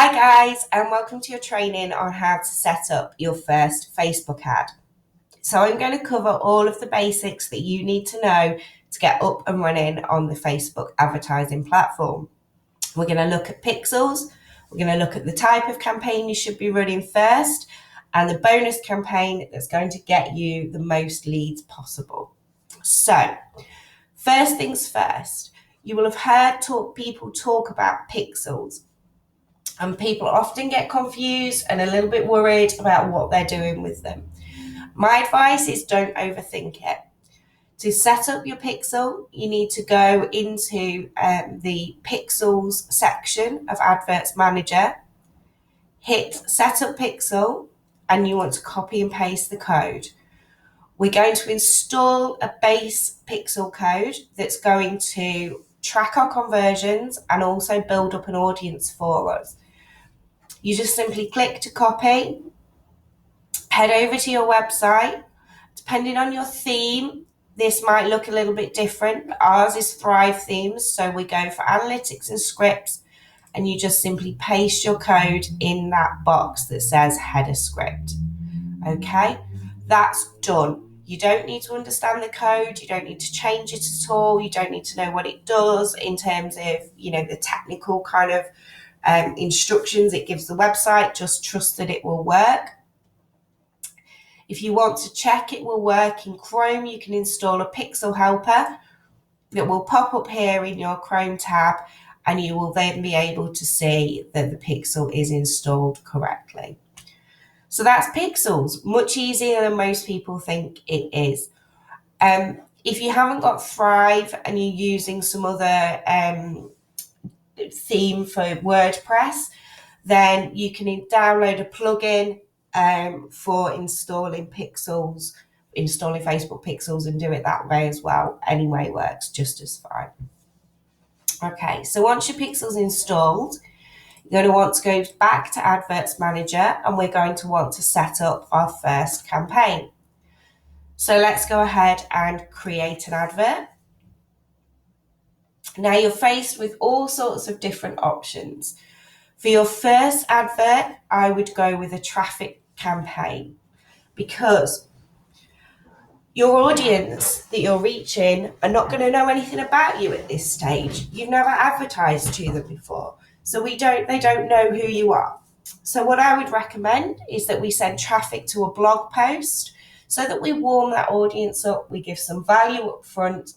Hi guys, and welcome to your training on how to set up your first Facebook ad. So I'm going to cover all of the basics that you need to know to get up and running on the Facebook advertising platform. We're going to look at pixels, we're going to look at the type of campaign you should be running first, and the bonus campaign that's going to get you the most leads possible. So, first things first, you will have heard people talk about pixels. And people often get confused and a little bit worried about what they're doing with them. My advice is don't overthink it. To set up your pixel, you need to go into the pixels section of Adverts Manager, hit Set Up Pixel, and you want to copy and paste the code. We're going to install a base pixel code that's going to track our conversions and also build up an audience for us. You just simply click to copy, head over to your website. Depending on your theme, this might look a little bit different. Ours is Thrive Themes, so we go for analytics and scripts, and you just simply paste your code in that box that says header script. Okay, that's done. You don't need to understand the code, you don't need to change it at all, you don't need to know what it does in terms of, the technical kind of instructions it gives the website. Just trust that it will work. If you want to check it will work in Chrome, you can install a pixel helper that will pop up here in your Chrome tab, and you will then be able to see that the pixel is installed correctly. So that's pixels, much easier than most people think it is. If you haven't got Thrive and you're using some other theme for WordPress, then you can download a plugin for installing pixels, installing Facebook pixels, and do it that way as well. Anyway, works just as fine. Okay, so once your pixel's installed, you're going to want to go back to Adverts Manager, and we're going to want to set up our first campaign. So let's go ahead and create an advert. Now you're faced with all sorts of different options. For your first advert, I would go with a traffic campaign, because your audience that you're reaching are not going to know anything about you at this stage. You've never advertised to them before, so they don't know who you are. So what I would recommend is that we send traffic to a blog post so that we warm that audience up, we give some value up front.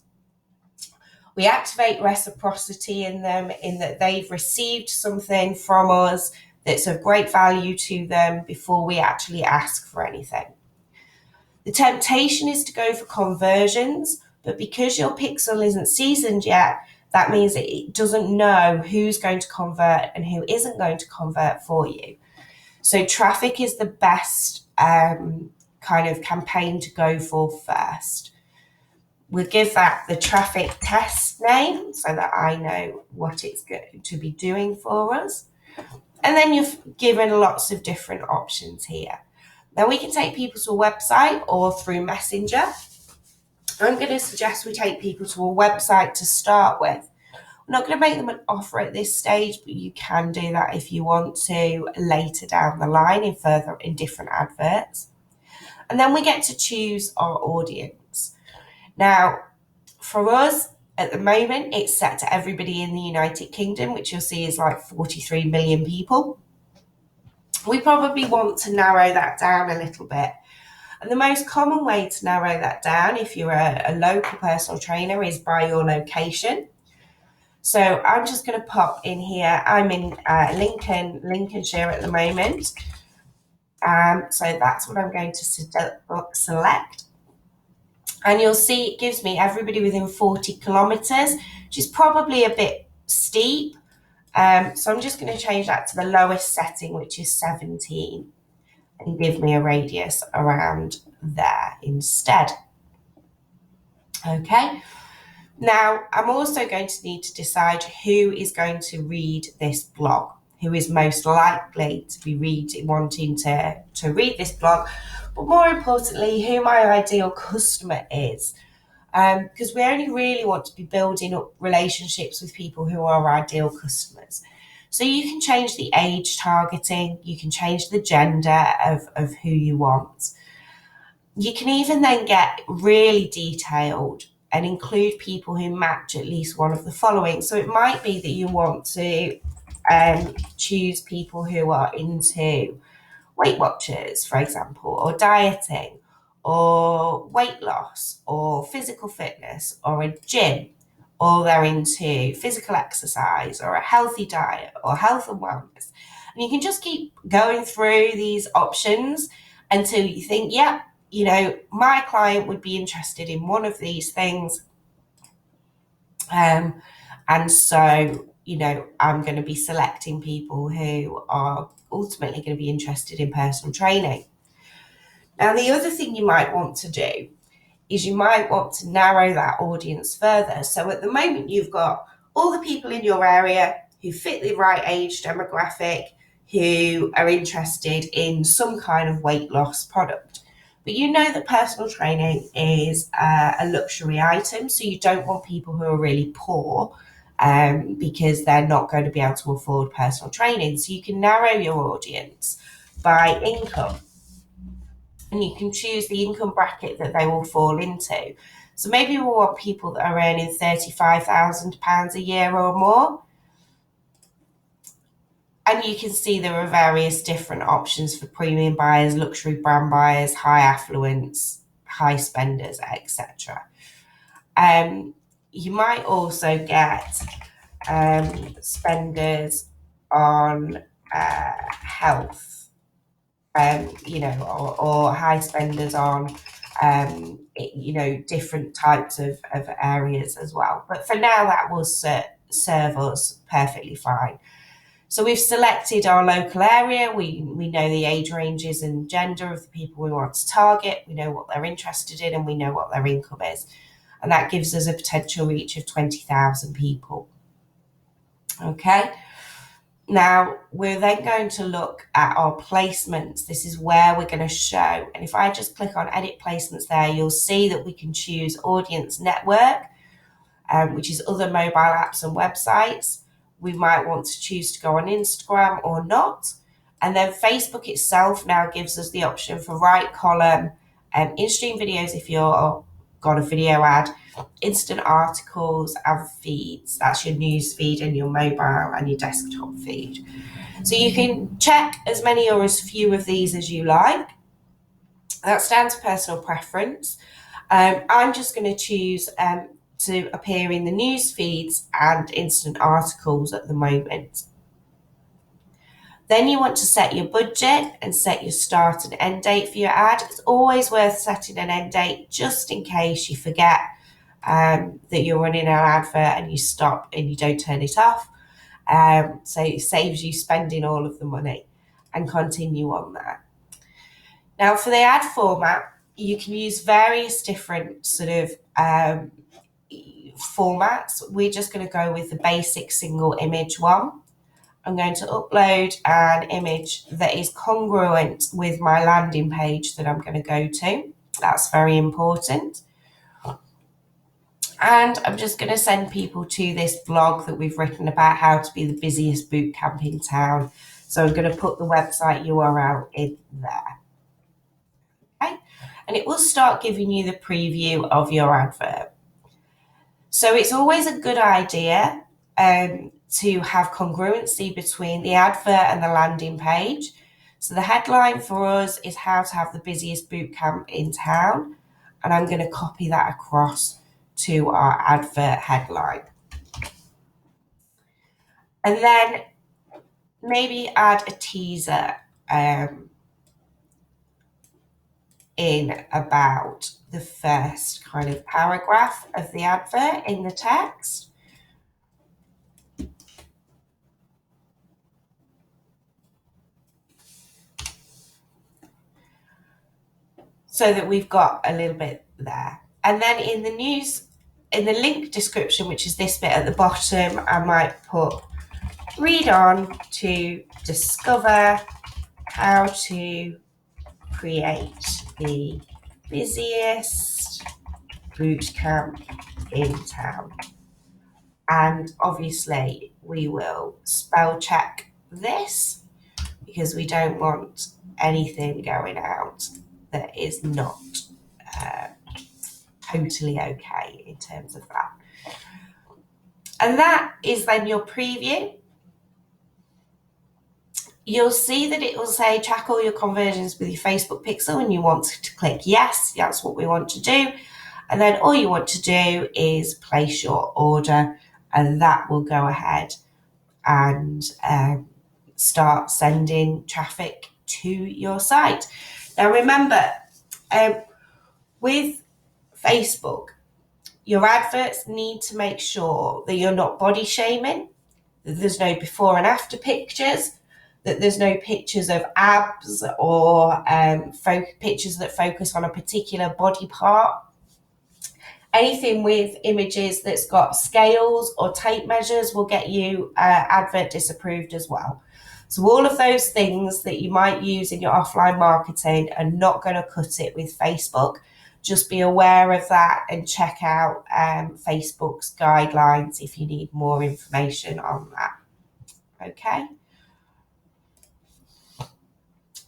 We activate reciprocity in them, in that they've received something from us that's of great value to them before we actually ask for anything. The temptation is to go for conversions, but because your pixel isn't seasoned yet, that means that it doesn't know who's going to convert and who isn't going to convert for you. So traffic is the best kind of campaign to go for first. We'll give that the traffic test name so that I know what it's going to be doing for us. And then you've given lots of different options here. Now we can take people to a website or through Messenger. I'm going to suggest we take people to a website to start with. We're not going to make them an offer at this stage, but you can do that if you want to later down the line in different adverts. And then we get to choose our audience. Now, for us, at the moment, it's set to everybody in the United Kingdom, which you'll see is like 43 million people. We probably want to narrow that down a little bit. And the most common way to narrow that down, if you're a local personal trainer, is by your location. So I'm just going to pop in here. I'm in Lincolnshire at the moment. So that's what I'm going to select. And you'll see it gives me everybody within 40 kilometres, which is probably a bit steep. So I'm just going to change that to the lowest setting, which is 17, and give me a radius around there instead. Okay. Now, I'm also going to need to decide who is going to read this blog, who is most likely to be wanting to read this blog, but more importantly, who my ideal customer is. Because we only really want to be building up relationships with people who are our ideal customers. So you can change the age targeting, you can change the gender of who you want. You can even then get really detailed and include people who match at least one of the following. So it might be that you want to choose people who are into Weight Watchers, for example, or dieting, or weight loss, or physical fitness, or a gym, or they're into physical exercise, or a healthy diet, or health and wellness. And you can just keep going through these options until you think, yeah, my client would be interested in one of these things. And so, I'm going to be selecting people who are ultimately going to be interested in personal training. Now, the other thing you might want to do is you might want to narrow that audience further. So at the moment, you've got all the people in your area who fit the right age demographic, who are interested in some kind of weight loss product. But you know that personal training is a luxury item, so you don't want people who are really poor because they're not going to be able to afford personal training. So you can narrow your audience by income, and you can choose the income bracket that they will fall into. So maybe we want people that are earning £35,000 a year or more. And you can see there are various different options for premium buyers, luxury brand buyers, high affluence, high spenders, etc. You might also get spenders on health, or high spenders on, different types of areas as well. But for now, that will serve us perfectly fine. So we've selected our local area. We know the age ranges and gender of the people we want to target. We know what they're interested in, and we know what their income is. And that gives us a potential reach of 20,000 people. Okay. Now, we're then going to look at our placements. This is where we're going to show. And if I just click on edit placements there, you'll see that we can choose audience network, which is other mobile apps and websites. We might want to choose to go on Instagram or not. And then Facebook itself now gives us the option for right column, in-stream videos if you're got a video ad, instant articles and feeds. That's your news feed and your mobile and your desktop feed. So you can check as many or as few of these as you like. That's down to personal preference. I'm just going to choose to appear in the news feeds and instant articles at the moment. Then you want to set your budget and set your start and end date for your ad. It's always worth setting an end date just in case you forget that you're running an advert and you stop and you don't turn it off. So it saves you spending all of the money, and continue on that. Now for the ad format, you can use various different sort of formats. We're just going to go with the basic single image one. I'm going to upload an image that is congruent with my landing page that I'm going to go to. That's very important. And I'm just going to send people to this blog that we've written about how to be the busiest boot camp in town. So I'm going to put the website URL in there. Okay. And it will start giving you the preview of your advert. So it's always a good idea to have congruency between the advert and the landing page. So the headline for us is how to have the busiest boot camp in town. And I'm going to copy that across to our advert headline. And then maybe add a teaser in about the first kind of paragraph of the advert in the text. So that we've got a little bit there. And then in the link description, which is this bit at the bottom, I might put read on to discover how to create the busiest boot camp in town. And obviously we will spell check this because we don't want anything going out that is not totally okay in terms of that. And that is then your preview. You'll see that it will say track all your conversions with your Facebook pixel, and you want to click yes, that's what we want to do. And then all you want to do is place your order, and that will go ahead and start sending traffic to your site. Now remember, with Facebook, your adverts need to make sure that you're not body shaming, that there's no before and after pictures, that there's no pictures of abs or pictures that focus on a particular body part. Anything with images that's got scales or tape measures will get you advert disapproved as well. So all of those things that you might use in your offline marketing are not going to cut it with Facebook. Just be aware of that and check out Facebook's guidelines if you need more information on that. Okay.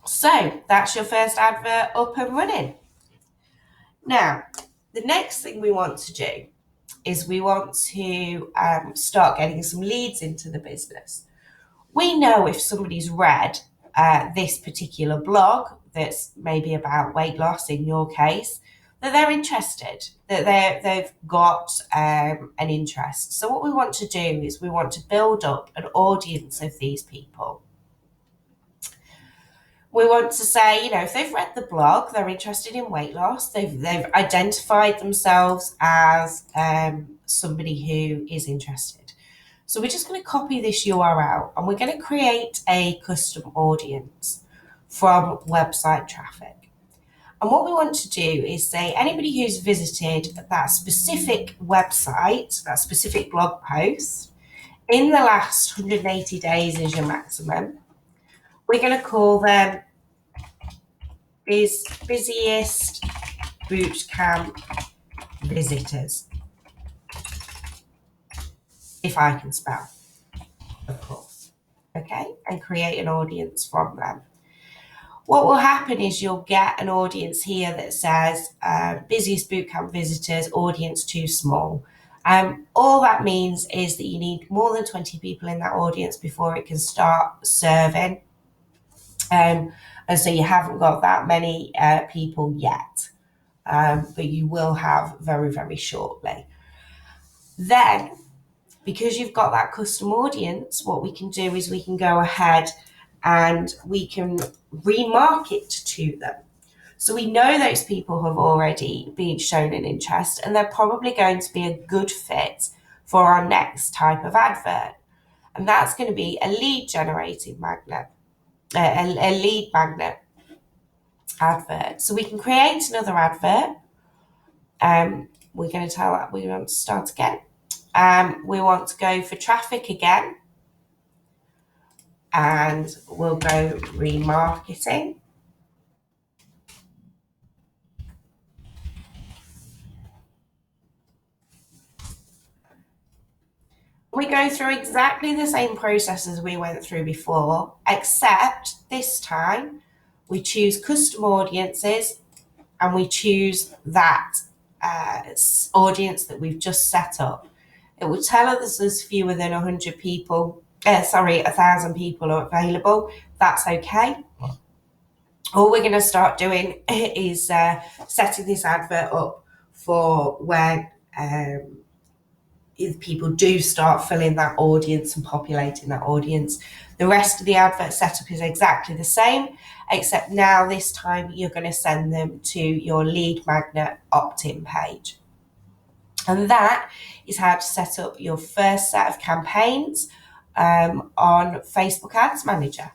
So that's your first advert up and running. Now, the next thing we want to do is we want to start getting some leads into the business. We know if somebody's read this particular blog that's maybe about weight loss in your case, that they're interested, that they've got an interest. So what we want to do is we want to build up an audience of these people. We want to say, if they've read the blog, they're interested in weight loss, they've identified themselves as somebody who is interested. So we're just going to copy this URL and we're going to create a custom audience from website traffic. And what we want to do is say anybody who's visited that specific website, that specific blog post, in the last 180 days is your maximum. We're going to call them busiest bootcamp visitors. If I can spell, of course. Okay, and create an audience from them. What will happen is you'll get an audience here that says busiest bootcamp visitors, audience too small. All that means is that you need more than 20 people in that audience before it can start serving. And so you haven't got that many people yet, but you will have very, very shortly. Then, because you've got that custom audience, what we can do is we can go ahead and we can remarket to them. So we know those people have already been shown an interest and they're probably going to be a good fit for our next type of advert. And that's going to be a lead generating magnet, a lead magnet advert. So we can create another advert. We're going to tell that we want to start again. We want to go for traffic again. And we'll go remarketing. We go through exactly the same process as we went through before, except this time we choose custom audiences and we choose that audience that we've just set up. It will tell us there's fewer than 100 people. 1,000 people are available. That's okay. All we're going to start doing is setting this advert up for when if people do start filling that audience and populating that audience. The rest of the advert setup is exactly the same, except now this time you're going to send them to your lead magnet opt-in page. And that is how to set up your first set of campaigns on Facebook Ads Manager.